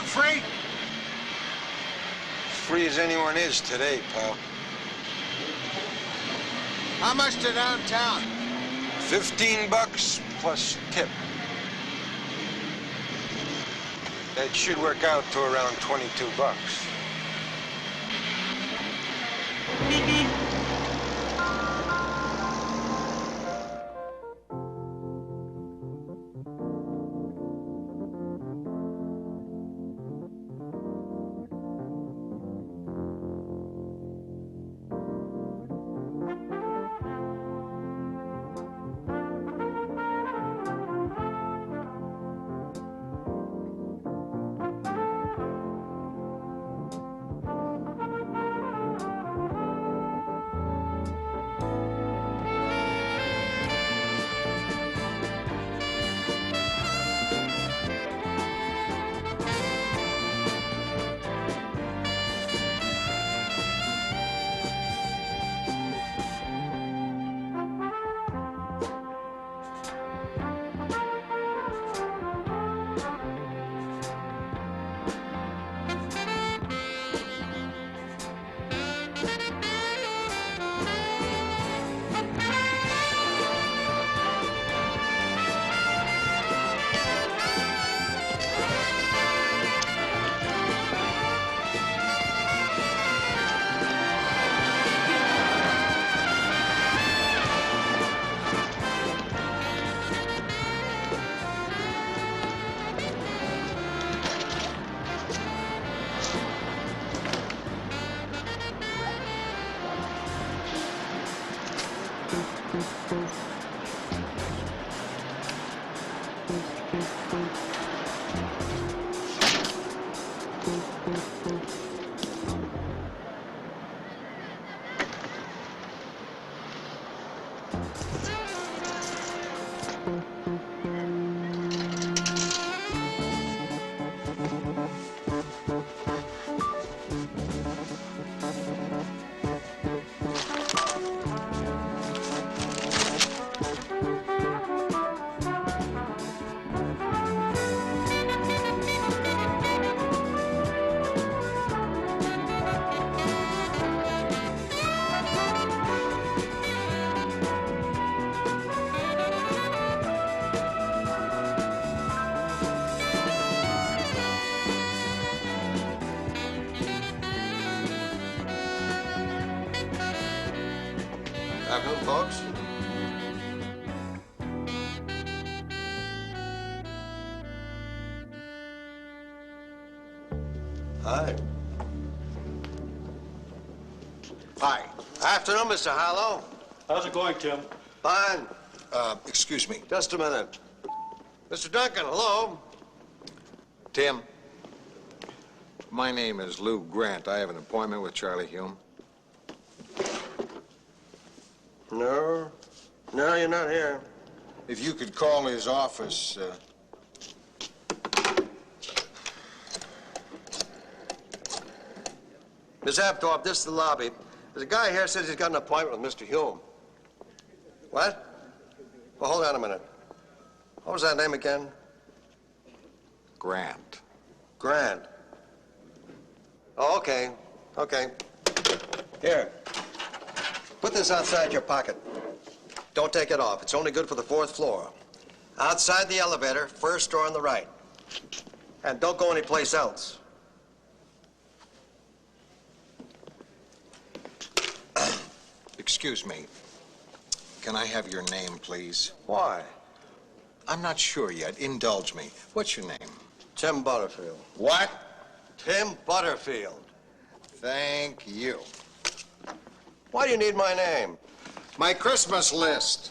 free? Free as anyone is today, pal. How much to downtown? $15 plus tip. That should work out to around $22. Afternoon, folks. Hi. Hi. Afternoon, Mr. Harlow. How's it going, Tim? Fine. Excuse me. Just a minute. Mr. Duncan, hello. Tim, my name is Lou Grant. I have an appointment with Charlie Hume. No. No, you're not here. If you could call his office, Miss Apthorpe, this is the lobby. There's a guy here says he's got an appointment with Mr. Hume. What? Well, hold on a minute. What was that name again? Grant. Grant. Oh, okay. Okay. Here. Put this outside your pocket. Don't take it off. It's only good for the 4th floor. Outside the elevator, first door on the right. And don't go anyplace else. Excuse me. Can I have your name, please? Why? I'm not sure yet. Indulge me. What's your name? Tim Butterfield. What? Tim Butterfield. Thank you. Why do you need my name? My Christmas list.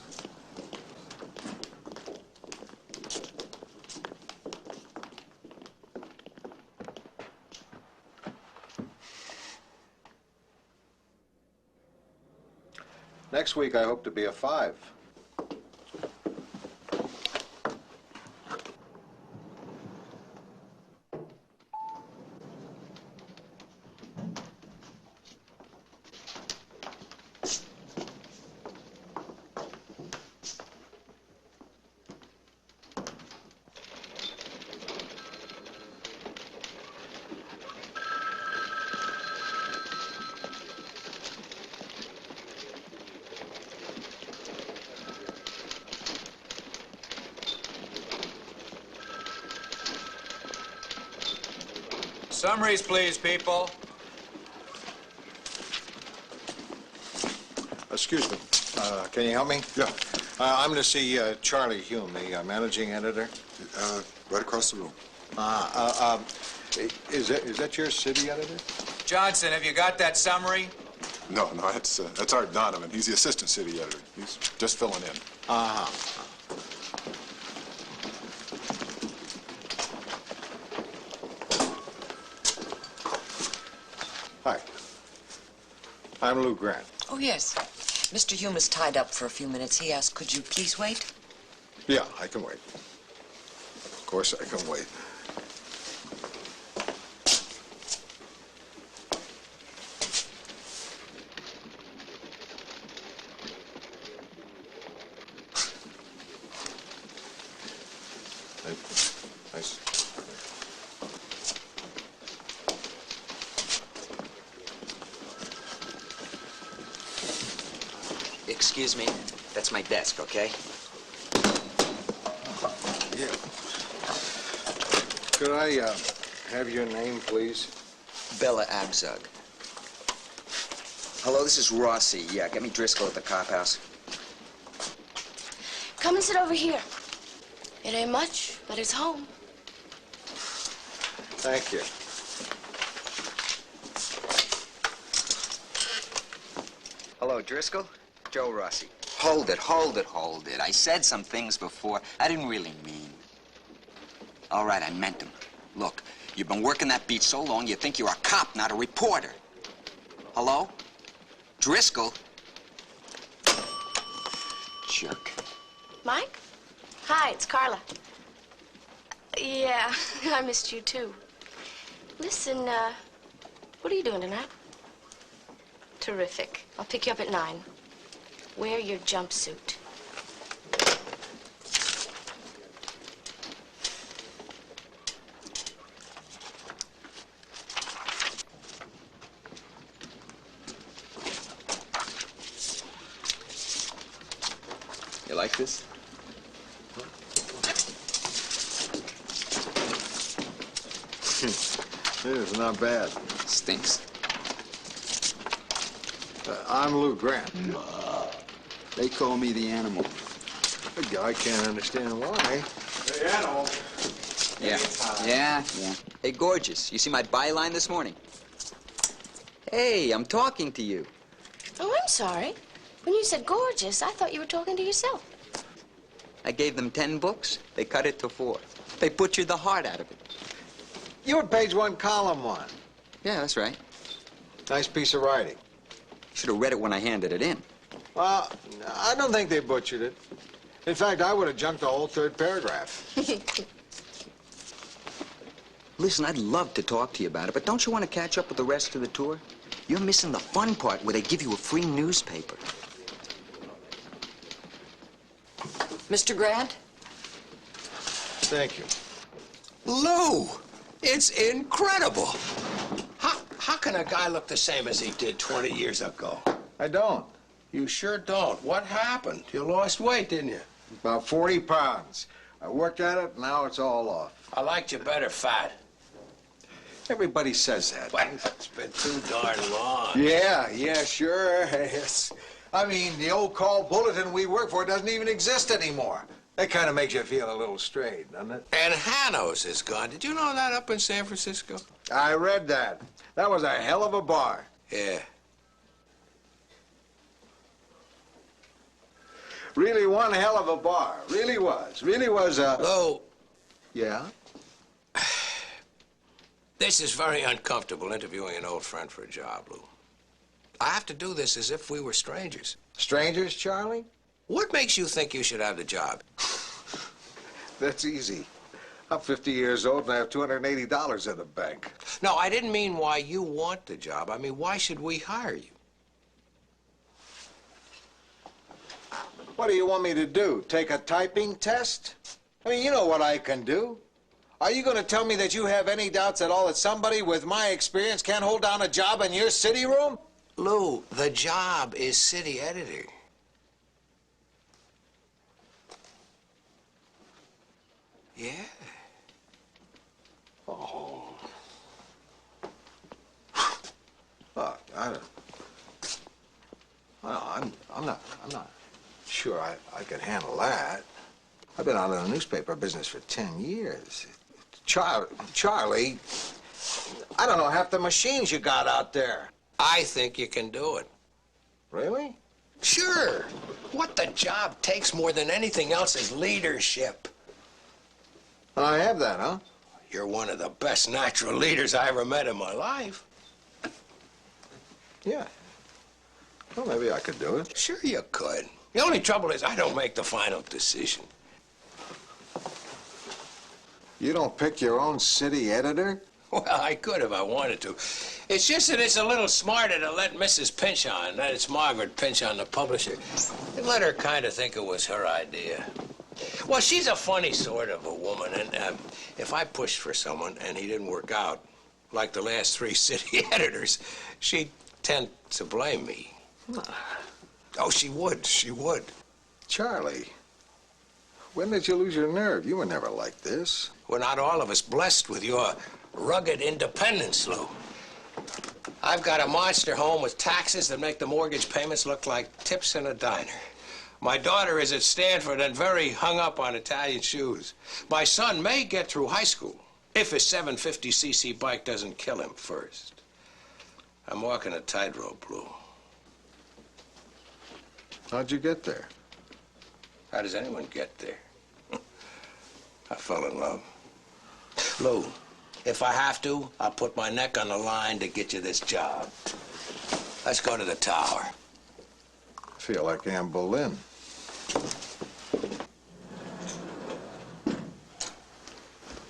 Next week, I hope to be a 5. Summaries, please, people. Excuse me. Can you help me? Yeah, I'm going to see Charlie Hume, the managing editor. right across the room. Is that your city editor? Johnson, have you got that summary? No, that's Art Donovan. He's the assistant city editor. He's just filling in. Uh-huh. Hi. I'm Lou Grant. Oh, yes. Mr. Hume is tied up for a few minutes. He asked, could you please wait? Yeah, I can wait. Of course I can wait. Nice. Excuse me, that's my desk, okay? Yeah. Could I have your name, please? Bella Abzug. Hello, this is Rossi. Yeah, get me Driscoll at the Cophouse. Come and sit over here. It ain't much, but it's home. Thank you. Hello, Driscoll. Joe Rossi. Hold it, hold it, hold it. I said some things before I didn't really mean. All right, I meant them. Look, you've been working that beat so long you think you're a cop, not a reporter. Hello? Driscoll? Jerk. Mike? Hi, it's Carla. Yeah, I missed you too. Listen, what are you doing tonight? Terrific. I'll pick you up at 9. Wear your jumpsuit. You like this? It is not bad. Stinks. I'm Lou Grant. They call me the animal. I can't understand why. The animal? Yeah. Hey, gorgeous. You see my byline this morning? Hey, I'm talking to you. Oh, I'm sorry. When you said gorgeous, I thought you were talking to yourself. I gave them 10 books. They cut it to 4. They butchered the heart out of it. You were page 1, column 1. Yeah, that's right. Nice piece of writing. Should have read it when I handed it in. Well, I don't think they butchered it. In fact, I would have junked the whole 3rd paragraph. Listen, I'd love to talk to you about it, but don't you want to catch up with the rest of the tour? You're missing the fun part where they give you a free newspaper. Mr. Grant? Thank you. Lou, it's incredible. How can a guy look the same as he did 20 years ago? I don't. You sure don't. What happened? You lost weight, didn't you? About 40 pounds. I worked at it, now it's all off. I liked you better fat. Everybody says that. But it's been too darn long. Yeah, sure. I mean, the old call bulletin we work for doesn't even exist anymore. That kind of makes you feel a little strayed, doesn't it? And Hanno's is gone. Did you know that up in San Francisco? I read that. That was a hell of a bar. Yeah. Really one hell of a bar. Really was. Really was a... Lou, Yeah? this is very uncomfortable interviewing an old friend for a job, Lou. I have to do this as if we were strangers. Strangers, Charlie? What makes you think you should have the job? That's easy. I'm 50 years old and I have $280 in the bank. No, I didn't mean why you want the job. I mean, why should we hire you? What do you want me to do? Take a typing test? I mean, you know what I can do. Are you going to tell me that you have any doubts at all that somebody with my experience can't hold down a job in your city room? Lou, the job is city editor. Yeah. Oh. sure, I can handle that. I've been out in the newspaper business for 10 years. Charlie, I don't know half the machines you got out there. I think you can do it. Really? Sure. What the job takes more than anything else is leadership. I have that, huh? You're one of the best natural leaders I ever met in my life. Yeah. Well, maybe I could do it. Sure you could. The only trouble is I don't make the final decision. You don't pick your own city editor? Well, I could if I wanted to. It's just that it's a little smarter to let Mrs. Pinchon, that it's Margaret Pinchon, the publisher, and let her kind of think it was her idea. Well, she's a funny sort of a woman, and if I pushed for someone and he didn't work out, like the last 3 city editors, she'd tend to blame me. Oh, she would. Charlie, when did you lose your nerve? You were never like this. We're not all of us blessed with your rugged independence, Lou. I've got a monster home with taxes that make the mortgage payments look like tips in a diner. My daughter is at Stanford and very hung up on Italian shoes. My son may get through high school if his 750cc bike doesn't kill him first. I'm walking a tightrope, Lou. How'd you get there? How does anyone get there? I fell in love. Lou, if I have to, I'll put my neck on the line to get you this job. Let's go to the tower. I feel like Anne Boleyn.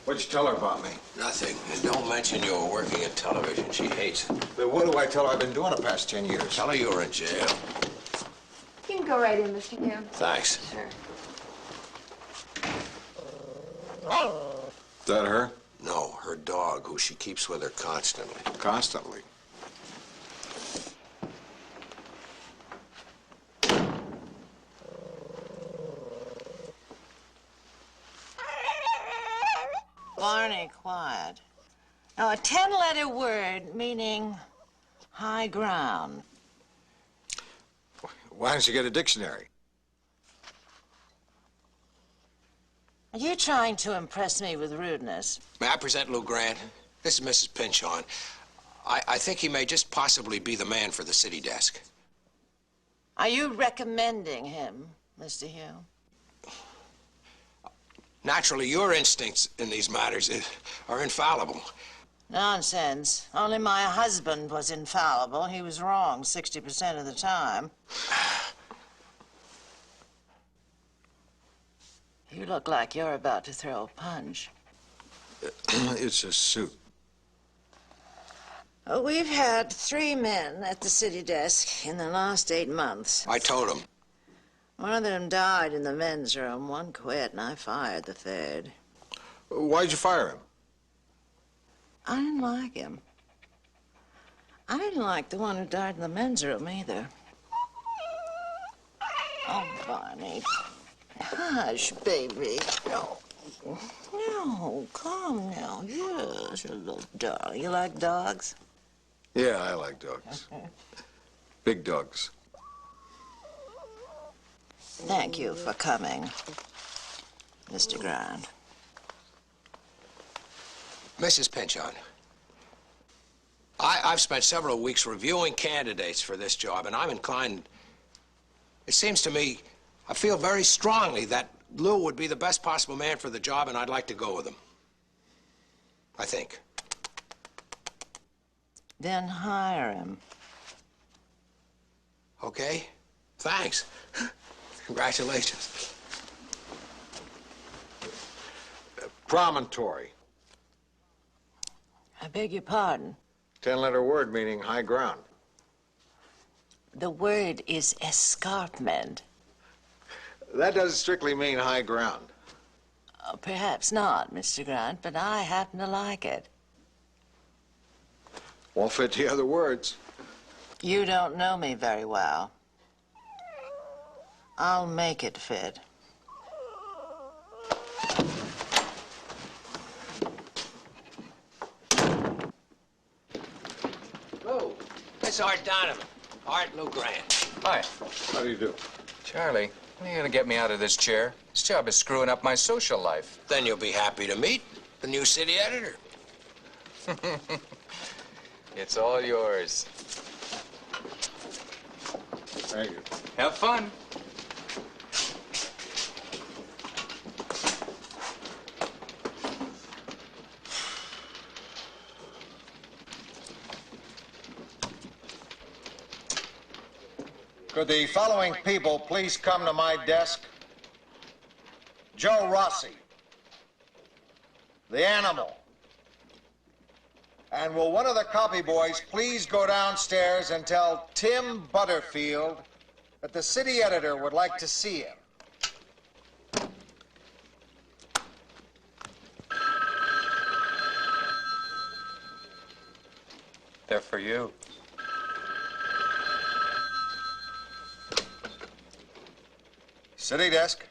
What'd you tell her about me? Nothing. And don't mention you were working at television. She hates it. But what do I tell her I've been doing the past 10 years? Tell her you were in jail. You can go right in, Mr. Hume. Thanks. Sure. Is that her? No, her dog, who she keeps with her constantly. Constantly. Barney, quiet. Now, a 10-letter word meaning high ground. Why don't you get a dictionary? Are you trying to impress me with rudeness? May I present Lou Grant? This is Mrs. Pinchon. I think he may just possibly be the man for the city desk. Are you recommending him, Mr. Hume? Naturally, your instincts in these matters are infallible. Nonsense. Only my husband was infallible. He was wrong 60% of the time. You look like you're about to throw a punch. It's a suit. We've had 3 men at the city desk in the last 8 months. I told him. One of them died in the men's room. 1 quit, and I fired the 3rd. Why'd you fire him? I didn't like him. I didn't like the one who died in the men's room either. Oh, Barney. Hush, baby. No. No, calm now. Yes, you little dog. You like dogs? Yeah, I like dogs. Big dogs. Thank you for coming, Mr. Grant. Mrs. Pinchon, I've spent several weeks reviewing candidates for this job, and I'm inclined... It seems to me, I feel very strongly that Lou would be the best possible man for the job, and I'd like to go with him. I think. Then hire him. Okay? Thanks. Congratulations. Promontory. I beg your pardon. 10-letter word meaning high ground. The word is escarpment. That doesn't strictly mean high ground. Perhaps not, Mr. Grant, but I happen to like it. Won't fit the other words. You don't know me very well. I'll make it fit. Lou, it's Art Donovan. Art Lou Grant. Hi. How do you do? Charlie, You're gonna get me out of this chair. This job is screwing up my social life. Then you'll be happy to meet the new city editor. It's all yours. Thank you. Have fun. Could the following people please come to my desk? Joe Rossi, the animal. And will one of the copy boys please go downstairs and tell Tim Butterfield that the city editor would like to see him? They're for you. City desk.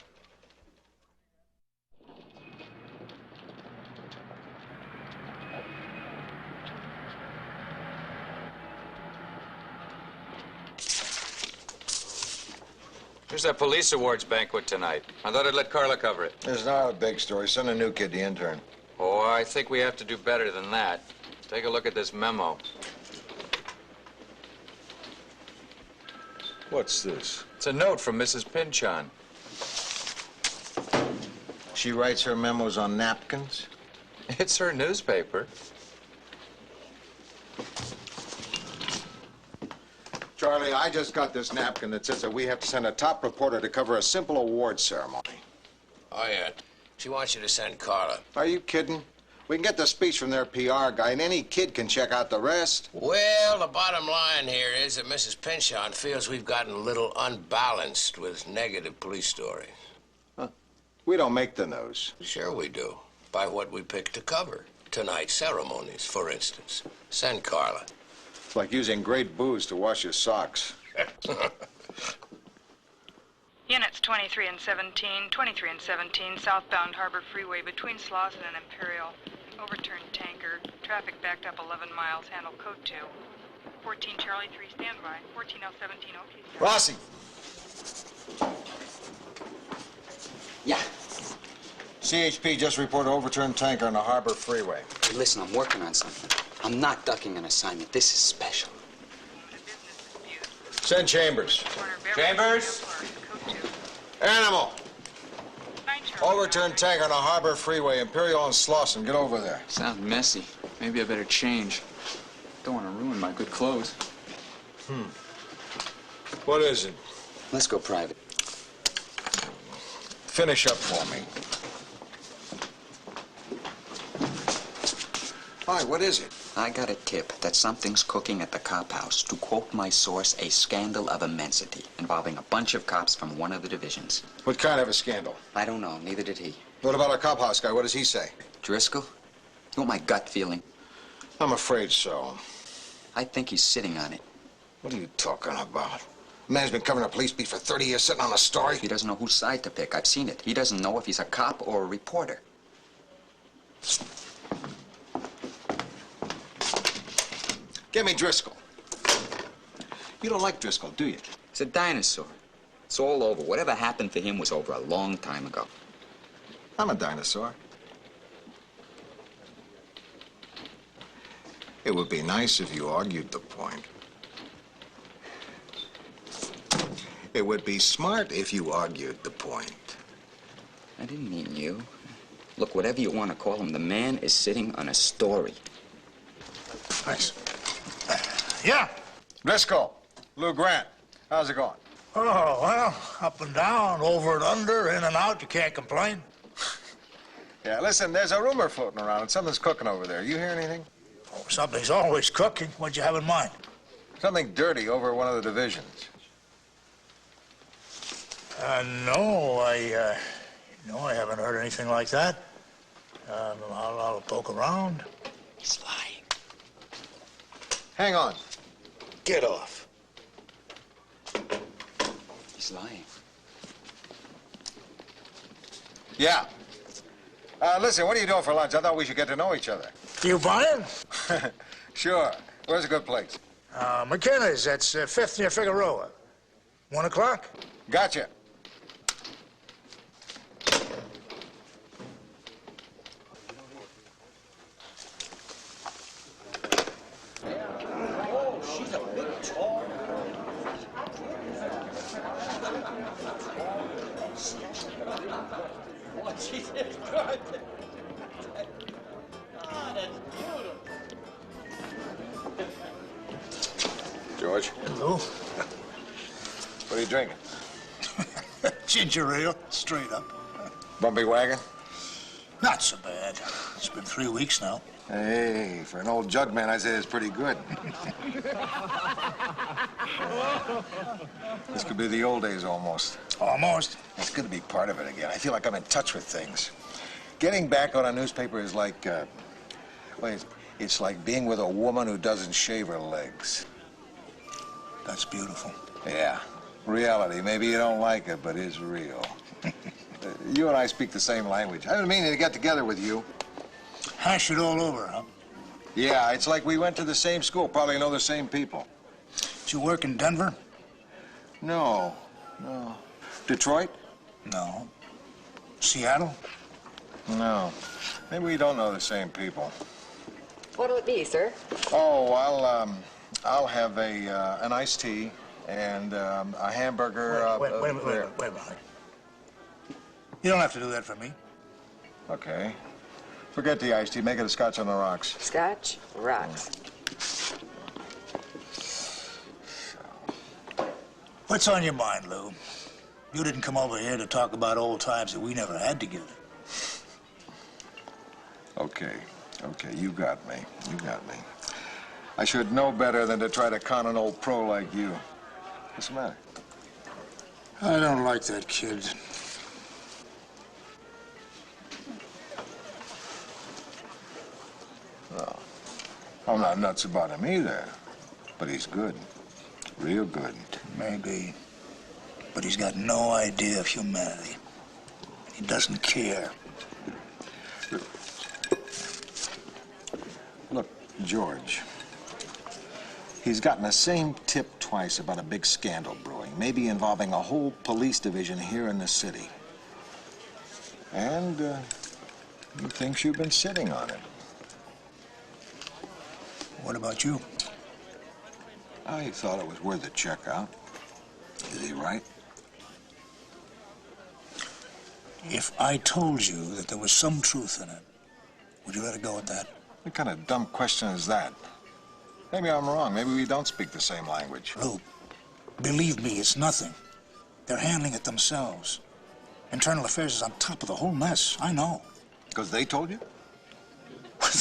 There's that police awards banquet tonight. I thought I'd let Carla cover it. It's not a big story. Send a new kid, the intern. Oh, I think we have to do better than that. Take a look at this memo. What's this? It's a note from Mrs. Pynchon. She writes her memos on napkins? It's her newspaper. Charlie, I just got this napkin that says that we have to send a top reporter to cover a simple award ceremony. Oh, yeah. She wants you to send Carla. Are you kidding? We can get the speech from their PR guy, and any kid can check out the rest. Well, the bottom line here is that Mrs. Pynchon feels we've gotten a little unbalanced with negative police stories. Huh. We don't make the news. Sure we do. By what we pick to cover. Tonight's ceremonies, for instance. Send Carla. It's like using great booze to wash your socks. Units 23 and 17, 23 and 17, southbound Harbor Freeway between Slauson and Imperial. Overturned tanker. Traffic backed up 11 miles. Handle code 2. 14 Charlie 3 standby. 14L17 OK. Sir. Rossi! Yeah. CHP just reported overturned tanker on the Harbor Freeway. Hey, listen, I'm working on something. I'm not ducking an assignment. This is special. Send Chambers. Chambers? Animal! Overturned tanker on the Harbor Freeway, Imperial and Slauson. Get over there. Sounds messy. Maybe I better change. Don't want to ruin my good clothes. What is it? Let's go private. Finish up for me. Hi, what is it? I got a tip that something's cooking at the Cophouse. To quote my source, a scandal of immensity involving a bunch of cops from one of the divisions. What kind of a scandal? I don't know. Neither did he. What about our Cophouse guy? What does he say? Driscoll? You want my gut feeling? I'm afraid so. I think he's sitting on it. What are you talking about? The man's been covering a police beat for 30 years, sitting on a story. He doesn't know whose side to pick. I've seen it. He doesn't know if he's a cop or a reporter. Give me Driscoll. You don't like Driscoll, do you? He's a dinosaur. It's all over. Whatever happened to him was over a long time ago. I'm a dinosaur. It would be nice if you argued the point. It would be smart if you argued the point. I didn't mean you. Look, whatever you want to call him, the man is sitting on a story. Nice. Yeah. Driscoll, Lou Grant, how's it going? Oh, well, up and down, over and under, in and out. You can't complain. Yeah, listen, there's a rumor floating around and something's cooking over there. You hear anything? Oh, something's always cooking. What'd you have in mind? Something dirty over one of the divisions. No, I haven't heard anything like that. I'll poke around. He's lying. Hang on. Get off. He's lying. Yeah. Listen, what are you doing for lunch? I thought we should get to know each other. You buying? Sure. Where's a good place? McKenna's. That's 5th near Figueroa. 1 o'clock? Gotcha. She's a big, tall... What she did, God. Ah, that's beautiful. George? Hello? What are you drinking? Ginger ale, straight up. Bumpy wagon? Not so bad. It's been 3 weeks now. Hey, for an old jug man, I'd say it's pretty good. This could be the old days almost. Almost. It's good to be part of it again. I feel like I'm in touch with things. Getting back on a newspaper is like, well, it's like being with a woman who doesn't shave her legs. That's beautiful. Yeah, reality. Maybe you don't like it, but it's real. You and I speak the same language. I've been meaning to get together with you. Hash it all over, huh? Yeah, it's like we went to the same school, probably know the same people. Did you work in Denver? No. Detroit? No. Seattle? No. Maybe we don't know the same people. What'll it be, sir? Oh, I'll have an iced tea and a hamburger. Wait a minute. You don't have to do that for me. Okay. Forget the iced tea. Make it a scotch on the rocks. Scotch? Rocks. What's on your mind, Lou? You didn't come over here to talk about old times that we never had together. Okay, you got me. I should know better than to try to con an old pro like you. What's the matter? I don't like that kid. No. I'm not nuts about him either. But he's good. Real good. Maybe. But he's got no idea of humanity. He doesn't care. Look, George. He's gotten the same tip twice about a big scandal brewing, maybe involving a whole police division here in the city. And he thinks you've been sitting on it. What about you? I thought it was worth a check out. Is he right? If I told you that there was some truth in it, would you let it go at that? What kind of dumb question is that? Maybe I'm wrong. Maybe we don't speak the same language. Lou, believe me, it's nothing. They're handling it themselves. Internal Affairs is on top of the whole mess. I know. Because they told you?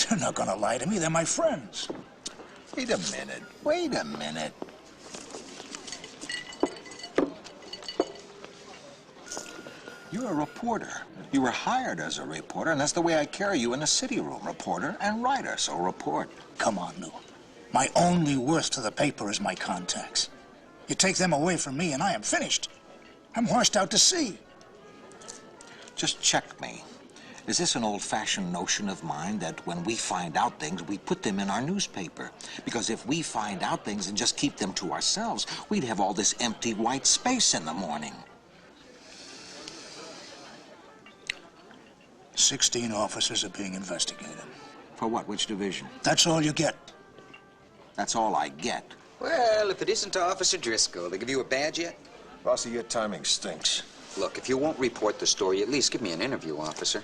They're not gonna lie to me. They're my friends. Wait a minute. You're a reporter. You were hired as a reporter, and that's the way I carry you in the city room. Reporter and writer, so report. Come on, Lou. My only worth to the paper is my contacts. You take them away from me, and I am finished. I'm washed out to sea. Just check me. Is this an old-fashioned notion of mine that when we find out things, we put them in our newspaper? Because if we find out things and just keep them to ourselves, we'd have all this empty white space in the morning. 16 officers are being investigated. For what? Which division? That's all you get. That's all I get. Well, if it isn't Officer Driscoll, they give you a badge yet? Bossy, your timing stinks. Look, if you won't report the story, at least give me an interview, officer.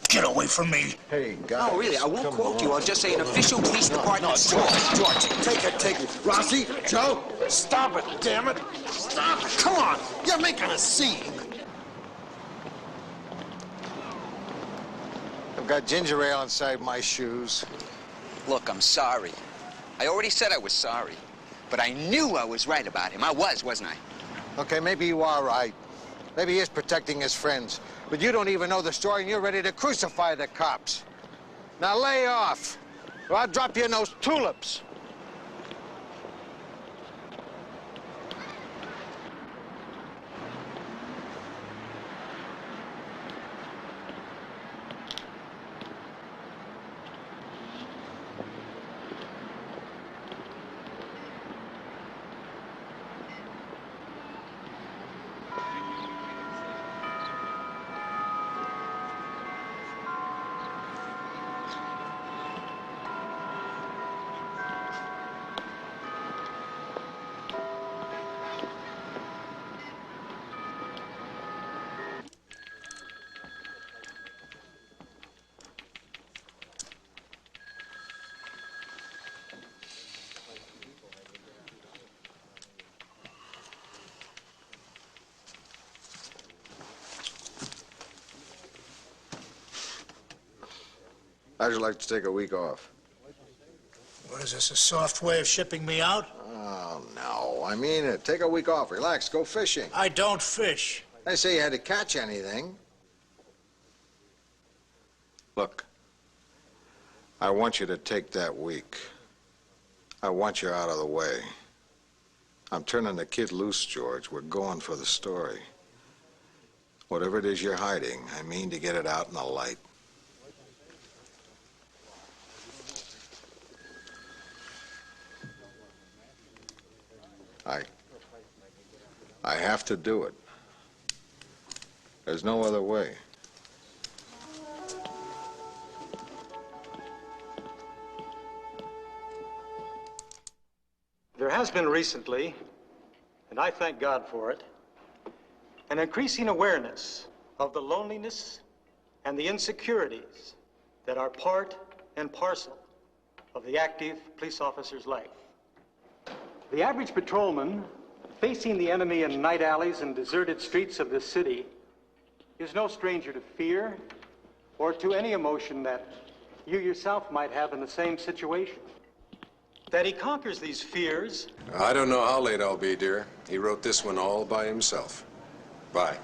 Get away from me. Hey, guys. No, really, I won't quote you. I'll just say an official police department story. George, take it. Rossi, Joe, stop it, damn it. Stop it. Come on. You're making a scene. I've got ginger ale inside my shoes. Look, I'm sorry. I already said I was sorry. But I knew I was right about him. I was, wasn't I? Okay, maybe you are right. Maybe he is protecting his friends. But you don't even know the story, and you're ready to crucify the cops. Now lay off, or I'll drop you in those tulips. How'd you like to take a week off? What is this, a soft way of shipping me out? Oh, no. I mean it. Take a week off. Relax. Go fishing. I don't fish. I didn't say you had to catch anything. Look, I want you to take that week. I want you out of the way. I'm turning the kid loose, George. We're going for the story. Whatever it is you're hiding, I mean to get it out in the light. I have to do it. There's no other way. There has been recently, and I thank God for it, an increasing awareness of the loneliness and the insecurities that are part and parcel of the active police officer's life. The average patrolman facing the enemy in night alleys and deserted streets of this city is no stranger to fear or to any emotion that you yourself might have in the same situation. That he conquers these fears. I don't know how late I'll be, dear. He wrote this one all by himself. Bye.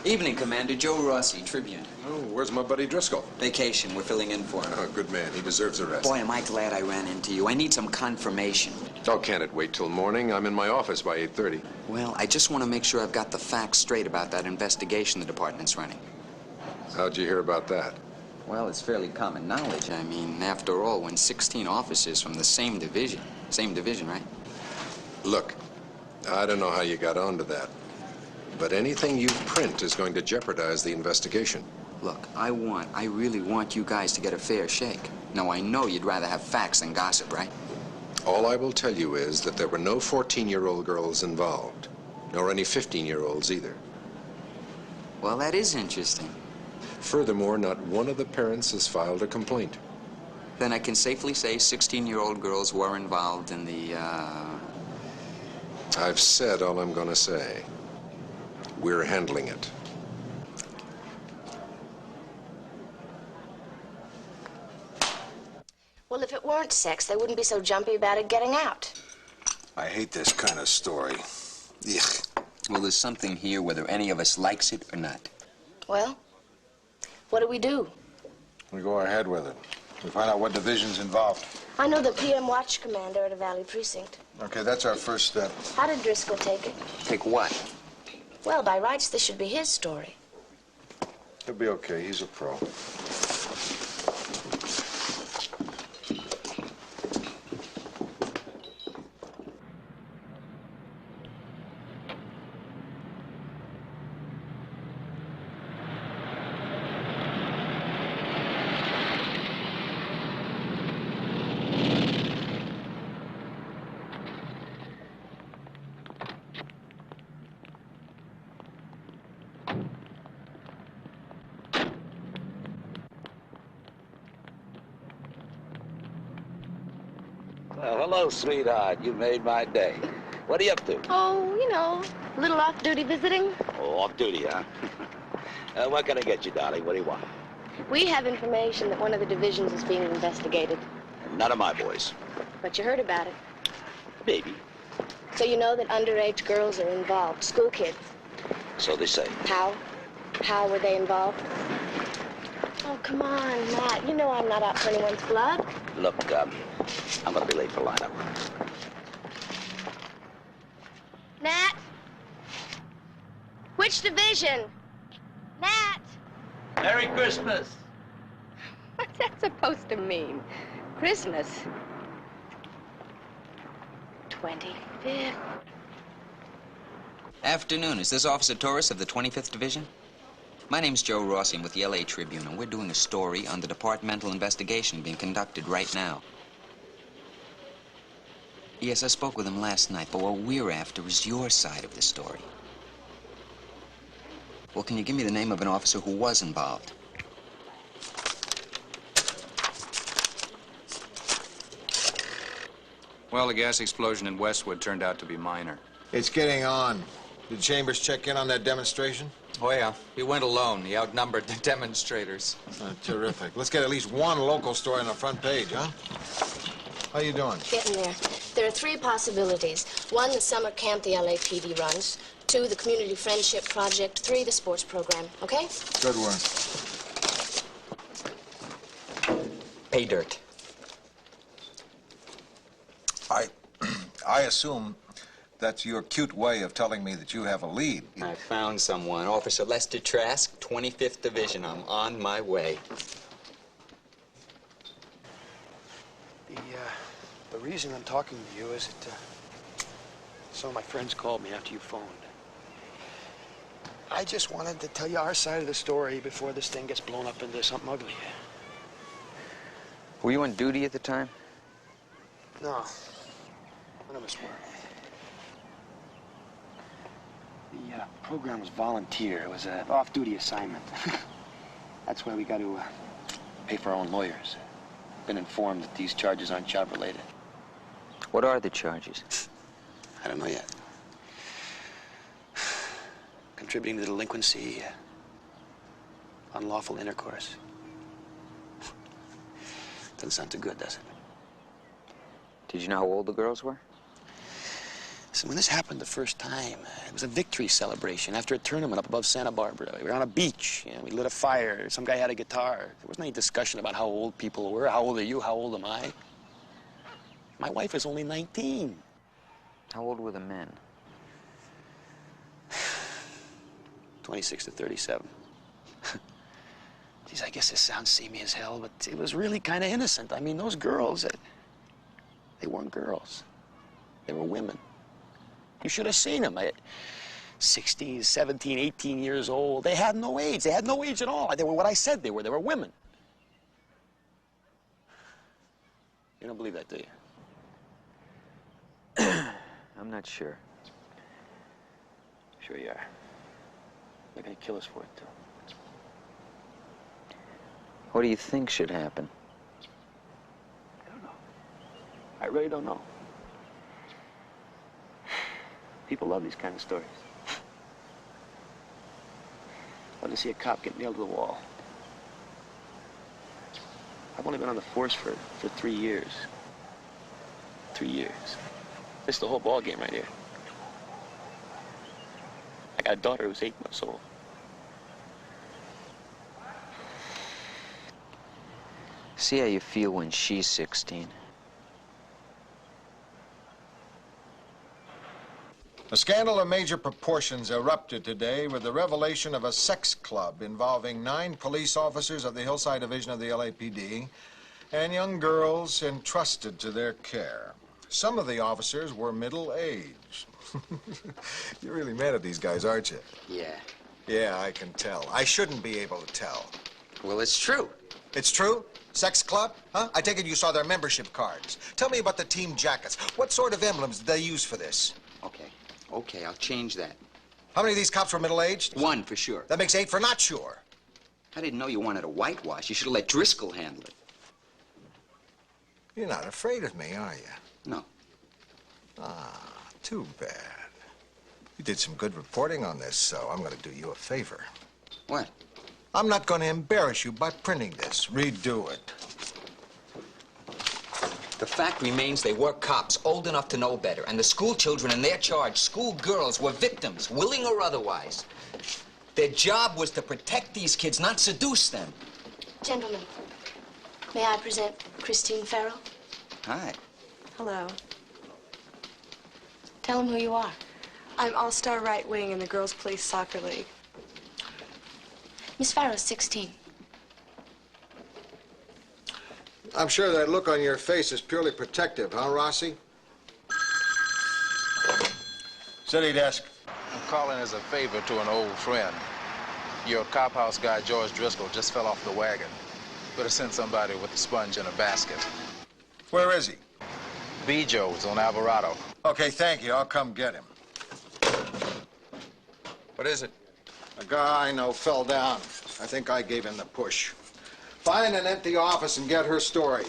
Evening, Commander. Joe Rossi, Tribune. Oh, where's my buddy Driscoll? Vacation. We're filling in for him. Oh, good man. He deserves a rest. Boy, am I glad I ran into you. I need some confirmation. Oh, can't it wait till morning? I'm in my office by 8:30. Well, I just want to make sure I've got the facts straight about that investigation the department's running. How'd you hear about that? Well, it's fairly common knowledge. I mean, after all, when 16 officers from the same division, right? Look, I don't know how you got onto that, but anything you print is going to jeopardize the investigation. Look, I really want you guys to get a fair shake. Now, I know you'd rather have facts than gossip, right? All I will tell you is that there were no 14-year-old girls involved, nor any 15-year-olds either. Well, that is interesting. Furthermore, not one of the parents has filed a complaint. Then I can safely say 16-year-old girls were involved in the, I've said all I'm gonna say. We're handling it. Well, if it weren't sex, they wouldn't be so jumpy about it getting out. I hate this kind of story. Ugh. Well, there's something here whether any of us likes it or not. Well, what do? We go ahead with it. We find out what division's involved. I know the PM watch commander at a Valley precinct. Okay, that's our first step. How did Driscoll take it? Take what? Well, by rights, this should be his story. He'll be okay. He's a pro. Well, hello, sweetheart. You made my day. What are you up to? Oh, you know, a little off-duty visiting. Oh, off duty, huh? What can I get you, darling? What do you want? We have information that one of the divisions is being investigated. None of my boys. But you heard about it. Maybe. So you know that underage girls are involved, school kids. So they say. How? How were they involved? Oh, come on, Matt. You know I'm not out for anyone's blood. Look, I'm gonna be late for lineup. Nat? Which division? Nat? Merry Christmas. What's that supposed to mean? Christmas? 25th? Afternoon. Is this Officer Torres of the 25th Division? My name's Joe Rossi. I'm with the LA Tribune, and we're doing a story on the departmental investigation being conducted right now. Yes, I spoke with him last night, but what we're after is your side of the story. Well, can you give me the name of an officer who was involved? Well, the gas explosion in Westwood turned out to be minor. It's getting on. Did Chambers check in on that demonstration? Oh, yeah. He went alone. He outnumbered the demonstrators. Terrific. Let's get at least one local story on the front page, huh? How you doing? Getting there. There are 3 possibilities. 1, the summer camp the LAPD runs. 2, the community friendship project. 3, the sports program. Okay? Good work. Pay dirt. I assume that's your cute way of telling me that you have a lead. I found someone. Officer Lester Trask, 25th Division. I'm on my way. The reason I'm talking to you is that some of my friends called me after you phoned. I just wanted to tell you our side of the story before this thing gets blown up into something ugly. Were you on duty at the time? No. None of us were. The program was volunteer. It was an off-duty assignment. That's why we got to pay for our own lawyers. Been informed that these charges aren't job-related. What are the charges? I don't know yet. Contributing to delinquency, unlawful intercourse. Doesn't sound too good, does it? Did you know how old the girls were? So when this happened the first time, it was a victory celebration after a tournament up above Santa Barbara. We were on a beach, we lit a fire. Some guy had a guitar. There wasn't any discussion about how old people were. How old are you? How old am I? My wife is only 19. How old were the men? 26 to 37. Geez, I guess this sounds seamy as hell, but it was really kind of innocent. I mean, those girls, they weren't girls. They were women. You should have seen them. 16, 17, 18 years old. They had no age. They had no age at all. They were what I said they were. They were women. You don't believe that, do you? I'm not sure. Sure you are. They're gonna kill us for it, too. What do you think should happen? I don't know. I really don't know. People love these kind of stories. Love to see a cop get nailed to the wall. I've only been on the force for 3 years. 3 years. This is the whole ball game right here. I got a daughter who's 8 months old. See how you feel when she's 16. A scandal of major proportions erupted today with the revelation of a sex club involving 9 police officers of the Hillside Division of the LAPD and young girls entrusted to their care. Some of the officers were middle-aged. You're really mad at these guys, aren't you? Yeah. Yeah, I can tell. I shouldn't be able to tell. Well, it's true. It's true? Sex club? Huh? I take it you saw their membership cards. Tell me about the team jackets. What sort of emblems did they use for this? Okay, I'll change that. How many of these cops were middle-aged? 1 for sure. That makes 8 for not sure. I didn't know you wanted a whitewash. You should have let Driscoll handle it. You're not afraid of me, are you? No. Ah, too bad. You did some good reporting on this, so I'm going to do you a favor. What? I'm not going to embarrass you by printing this. Redo it. The fact remains they were cops, old enough to know better, and the school children in their charge, school girls, were victims, willing or otherwise. Their job was to protect these kids, not seduce them. Gentlemen, may I present Christine Farrell? Hi. Hello. Tell them who you are. I'm all-star right wing in the Girls Police Soccer League. Miss Farrell's 16. I'm sure that look on your face is purely protective, huh, Rossi? City desk. I'm calling as a favor to an old friend. Your Cophouse guy, George Driscoll, just fell off the wagon. Better send somebody with a sponge and a basket. Where is he? B. Joe's on Alvarado. Okay, thank you. I'll come get him. What is it? A guy I know fell down. I think I gave him the push. Find an empty office and get her story.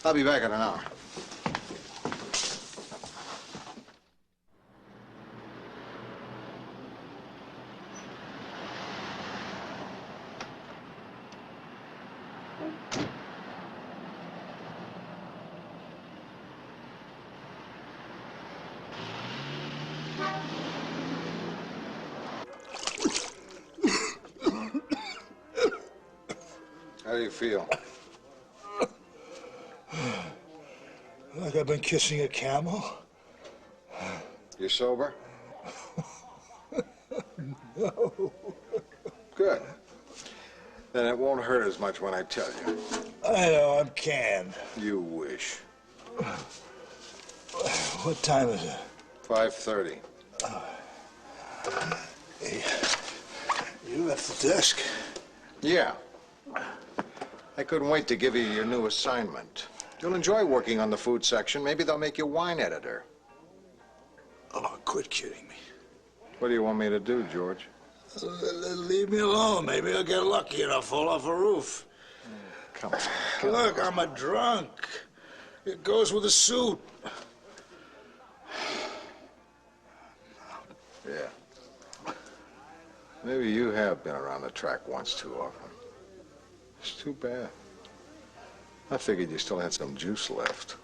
I'll be back in an hour. How do you feel? Like I've been kissing a camel? You sober? No. Good. Then it won't hurt as much when I tell you. I know, I'm canned. You wish. What time is it? 5:30. Hey, you left the desk? Yeah. I couldn't wait to give you your new assignment. You'll enjoy working on the food section. Maybe they'll make you wine editor. Oh, quit kidding me. What do you want me to do, George? Leave me alone. Maybe I'll get lucky and I'll fall off a roof. Come on. Look, I'm a drunk. It goes with a suit. Yeah. Maybe you have been around the track once too often. It's too bad. I figured you still had some juice left.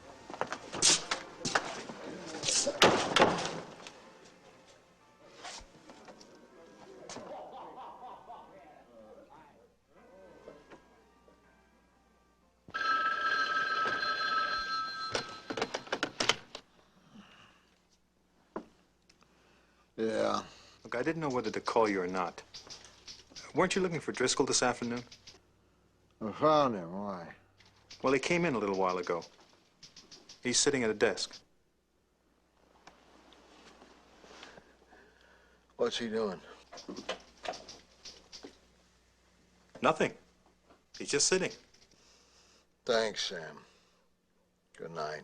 Yeah. Look, I didn't know whether to call you or not. Weren't you looking for Driscoll this afternoon? I found him. Why? Well, he came in a little while ago. He's sitting at a desk. What's he doing? Nothing. He's just sitting. Thanks, Sam. Good night.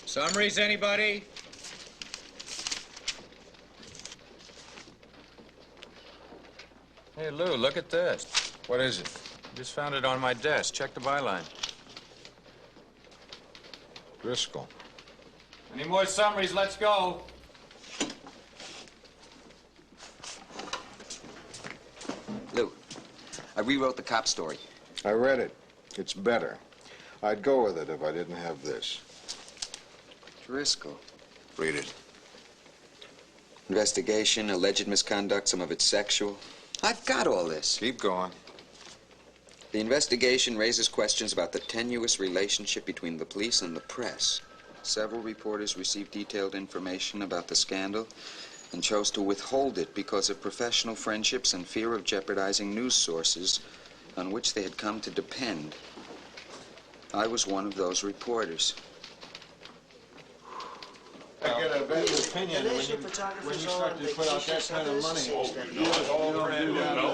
Summaries, anybody? Hey, Lou, look at this. What is it? Just found it on my desk. Check the byline. Driscoll. Any more summaries? Let's go. Lou, I rewrote the cop story. I read it. It's better. I'd go with it if I didn't have this. Driscoll. Read it. Investigation, alleged misconduct, some of it sexual. I've got all this. Keep going. The investigation raises questions about the tenuous relationship between the police and the press. Several reporters received detailed information about the scandal and chose to withhold it because of professional friendships and fear of jeopardizing news sources on which they had come to depend. I was one of those reporters. I get a better opinion when you start to put out that kind of money.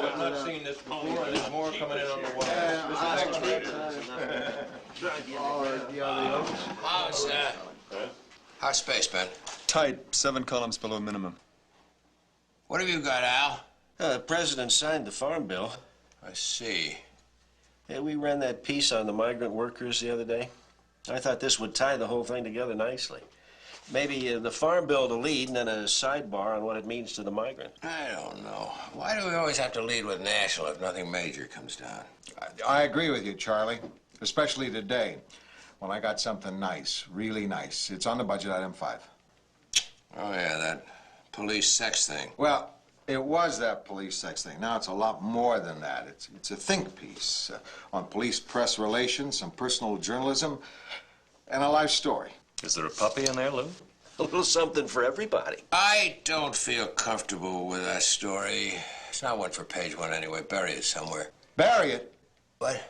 I've not seen this before, and there's more coming in on the way. How's space, Ben? Tight, 7 columns below minimum. What have you got, Al? The president signed the farm bill. I see. Hey, we ran that piece on the migrant workers the other day. I thought this would tie the whole thing together nicely. Maybe the farm bill to lead and then a sidebar on what it means to the migrant. I don't know. Why do we always have to lead with national if nothing major comes down? I agree with you, Charlie, especially today when I got something nice, really nice. It's on the budget item 5. Oh, yeah, that police sex thing. Well, it was that police sex thing. Now it's a lot more than that. It's a think piece on police-press relations, some personal journalism, and a life story. Is there a puppy in there, Lou? A little something for everybody. I don't feel comfortable with that story. It's not one for page 1 anyway. Bury it somewhere. Bury it? What?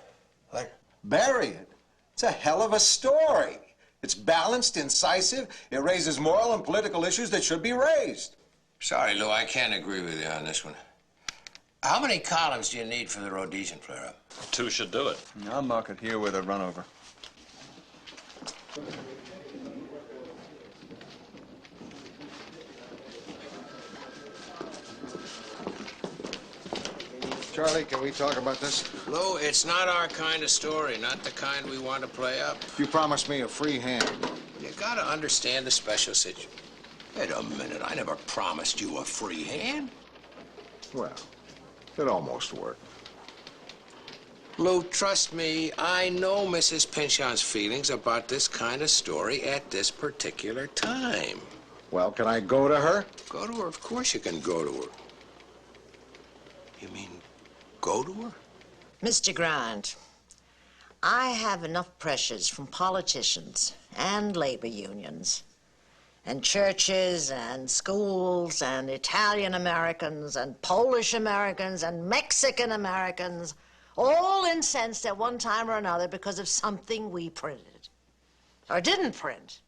What? Bury it? It's a hell of a story. It's balanced, incisive. It raises moral and political issues that should be raised. Sorry, Lou, I can't agree with you on this one. How many columns do you need for the Rhodesian flare-up? 2 should do it. I'll mark it here with a runover. Charlie, can we talk about this? Lou, it's not our kind of story, not the kind we want to play up. You promised me a free hand. You gotta understand the special situation. Wait a minute, I never promised you a free hand. Well, it almost worked. Lou, trust me, I know Mrs. Pynchon's feelings about this kind of story at this particular time. Well, can I go to her? Go to her? Of course you can go to her. You mean go to her? Mr. Grant, I have enough pressures from politicians and labor unions and churches and schools and Italian Americans and Polish Americans and Mexican Americans, all incensed at one time or another because of something we printed or didn't print.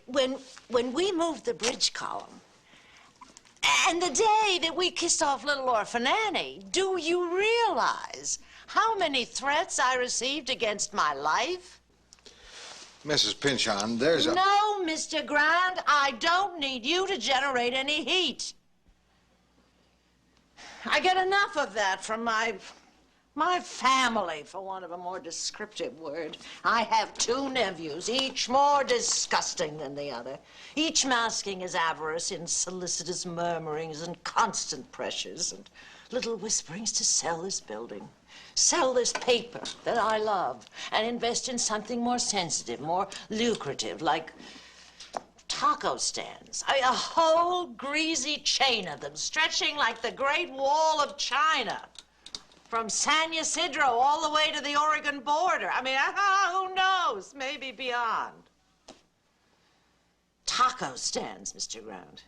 When we moved the bridge column, and the day that we kissed off little Orphan Annie, do you realize how many threats I received against my life? Mrs. Pynchon, there's a... No, Mr. Grant, I don't need you to generate any heat. I get enough of that from my family, for want of a more descriptive word. I have 2 nephews, each more disgusting than the other, each masking his avarice in solicitous murmurings and constant pressures and little whisperings to sell this building, sell this paper that I love, and invest in something more sensitive, more lucrative, like taco stands. A whole greasy chain of them, stretching like the Great Wall of China. From San Ysidro all the way to the Oregon border. I mean, who knows? Maybe beyond. Taco stands, Mr. Grant.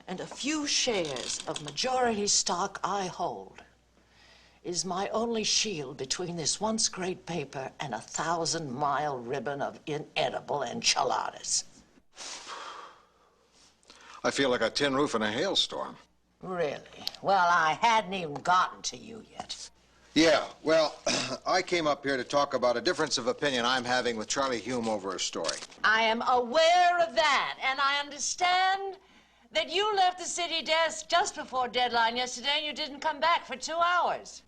And a few shares of majority stock I hold is my only shield between this once great paper and a 1,000-mile ribbon of inedible enchiladas. I feel like a tin roof in a hailstorm. Really? Well, I hadn't even gotten to you yet. Yeah, well, I came up here to talk about a difference of opinion I'm having with Charlie Hume over a story. I am aware of that, and I understand that you left the city desk just before deadline yesterday and you didn't come back for 2 hours.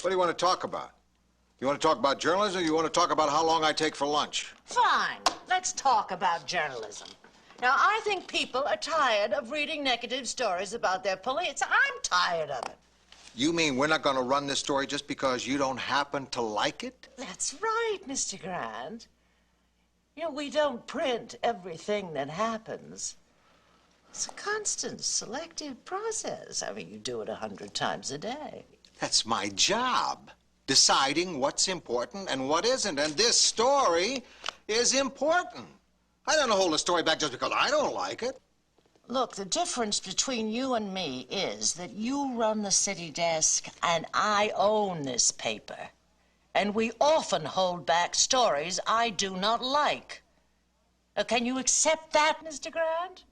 What do you want to talk about? You want to talk about journalism, or you want to talk about how long I take for lunch? Fine. Let's talk about journalism. Now, I think people are tired of reading negative stories about their police. I'm tired of it. You mean we're not going to run this story just because you don't happen to like it? That's right, Mr. Grant. You know, we don't print everything that happens. It's a constant, selective process. I mean, you do it 100 times a day. That's my job, deciding what's important and what isn't. And this story is important. I don't hold the story back just because I don't like it. Look, the difference between you and me is that you run the city desk and I own this paper. And we often hold back stories I do not like. Can you accept that, Mr. Grant?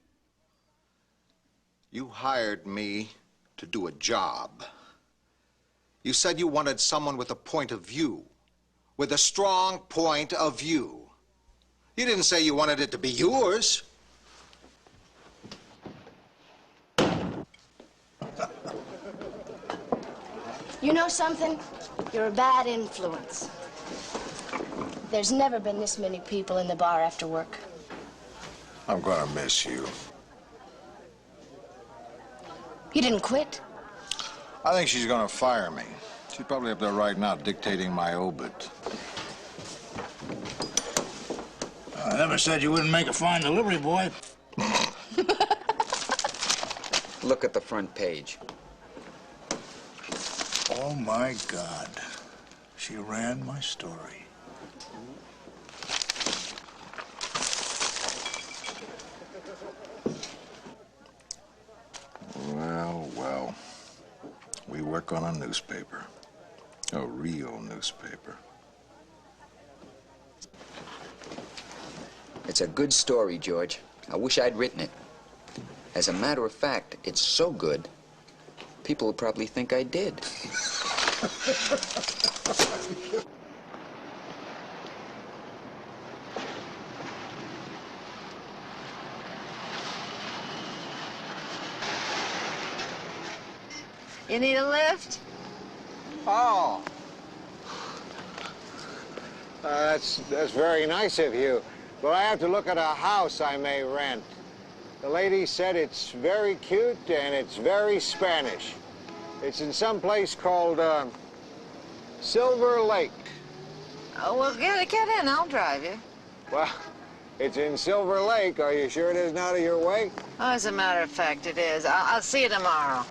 You hired me to do a job. You said you wanted someone with a point of view, with a strong point of view. You didn't say you wanted it to be yours. You know something? You're a bad influence. There's never been this many people in the bar after work. I'm gonna miss you. You didn't quit? I think she's gonna fire me. She's probably up there right now dictating my obit. I never said you wouldn't make a fine delivery boy. Look at the front page. Oh, my God. She ran my story. Well, well. We work on a newspaper. A real newspaper. It's a good story, George. I wish I'd written it. As a matter of fact, it's so good, people will probably think I did. You need a lift? Oh. That's very nice of you. But I have to look at a house I may rent. The lady said it's very cute and it's very Spanish. It's in some place called Silver Lake. Oh, well, get in. I'll drive you. Well, it's in Silver Lake. Are you sure it isn't out of your way? Oh, as a matter of fact, it is. I'll see you tomorrow.